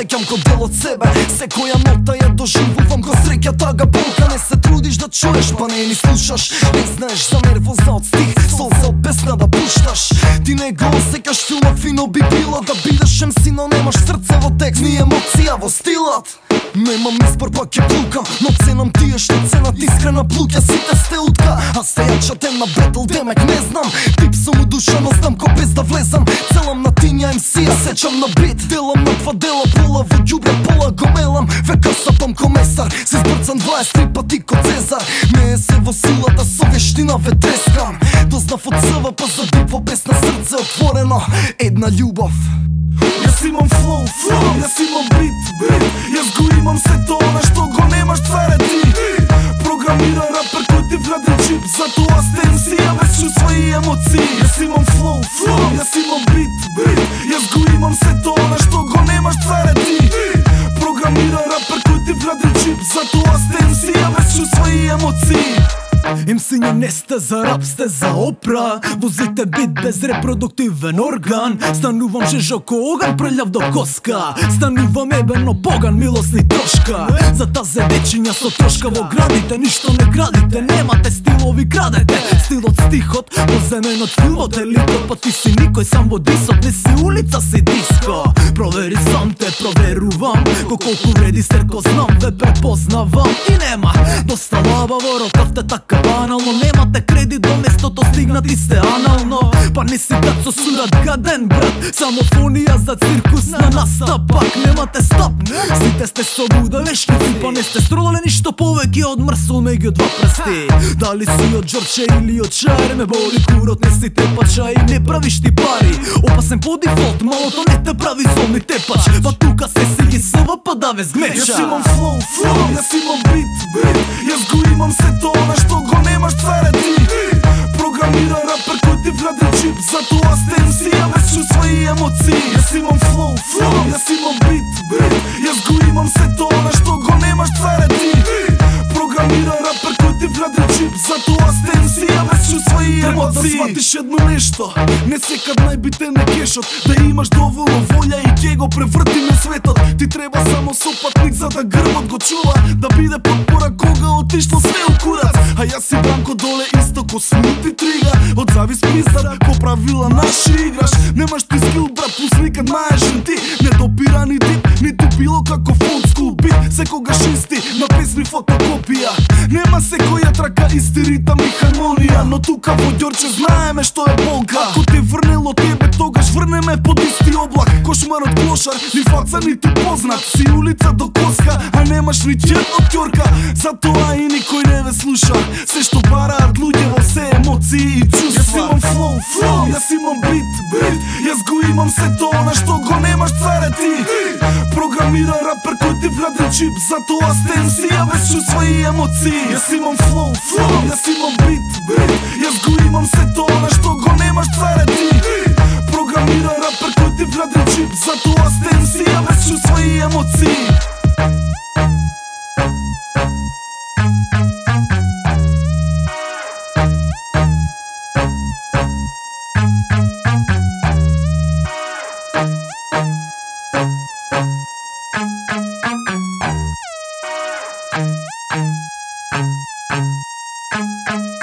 осеќам ко дел од себе. Секоја нота ја доживувам ко среќа, тага болка. Не се трудиш да чуеш, па не ни слушаш. Не знаеш за нервоза од стих, солза од песна да пушташ. Ти не го осеќаш филма, фино би било да бидеш МС, но немаш срце во текст, ни емоција во стилот. Немам избор, пак ќе плукам, но ценам тие што ценат искрена плуќа. Сите сте утка, а се јачате на бетл, демек не знам. Тип сум у душа, но знам ко без да влезам. Целам на тиња МС, ја сечам на бит. Делам на два дела, пола во ѓубре, пола го мелам. Века сапам ко месар, се избрцам 23 пати ко Цезар. Не е се во силата, со вештина ве трескам. Дознав од црва, па забипва без на срце отворено. Една љубов. Јас имам флоу, јас имам бит, јас го имам се тоа што го немаш царе ти. Програмира рапер кој ти вграден чип, затоа сте МС, ја без чувства и емоции. Јас имам флоу, јас имам бит, јас го имам се тоа што го немаш царе ти. Програмира рапер кој ти вграден чип, затоа сте МС, ја без чувства и емоции. МС-ња не сте за рап, сте за опра. Возите бит без репродуктивен орган. Станувам жежо ко оган, прљав до коска. Станувам ебено поган, милосни трошка. За тазе вечиња со трошка во градите. Ништо не градите, немате стилови, крадете. Стилот стихот, поземен од филмот е ликот. Па ти си никој, сам во дисот, не си улица, си диско. Провери сам, те проверувам. Колку вреди стерко знам, ве препознавам. И нема доста лаба во рокавте, така банално. Немате кредит до местото, стигнати сте анално. Па не си гад со сурат гаден брат, само фонија за циркус на настап. Пак немате стап, сите сте собуда вешници. Па не сте стролале ништо повеќе од мрсул меѓу два прсти. Дали си од Джорче или од Шаер, ме боли курот, не си тепача и не правиш ти пари. Опасен по дефолт, малото не те прави зломни тепач. Па тука се си ги сова, па да ве згмеча. Јас имам флоу, јас имам бит, јас го имам се тоа што го немаш царе ти. Програмира рапер кој ти вграден чип, затоа сте МС, ја без чувства и емоции. Јас имам флоу, јас имам бит, јас го имам се тоа што го немаш царе ти. Програмира рапер кој ти вграден чип, затоа сте МС, ја без чувства и емоции. Треба да сватиш едно нешто, не секад најбитен е кешот. Да имаш доволно волја и ќе го превртиме светот. Ти треба само сопатник за да грбот го чува, да биде подпора кога отишло све у курац. А јас си Бранко доле исто ко Смути Трига. Од завис пиздар, по правила наши играш. Немаш ти скил брат, плюс никад маешен ти. Не допира ни тип, ниту било како фонскул бит. Секогаш исти, на песни фотокопија. Нема секоја трака исти ритам и хармонија. Но тука во Ѓорче знаеме што е болка. Ако те врнело тебе, тогаш врнеме под исти облак. Кошмарот клошар, ни фаца ниту познат. Си улица до коска, а немаш ни џет од ќорка. Затоа и никој не ве слуша. Се што бараат луѓе во се емоции и чувства. Јас имам флоу, јас имам бит, јас го имам се тоа што го немаш царе ти. Програмира рапер кој ти вграден чип, затоа сте МС, ја без чувства и емоции. Јас имам флоу, јас имам бит, јас го имам се тоа што го немаш царе ти. Програмира рапер кој ти вграден чип, затоа сте МС, ја без чувства и емоции. Thank you.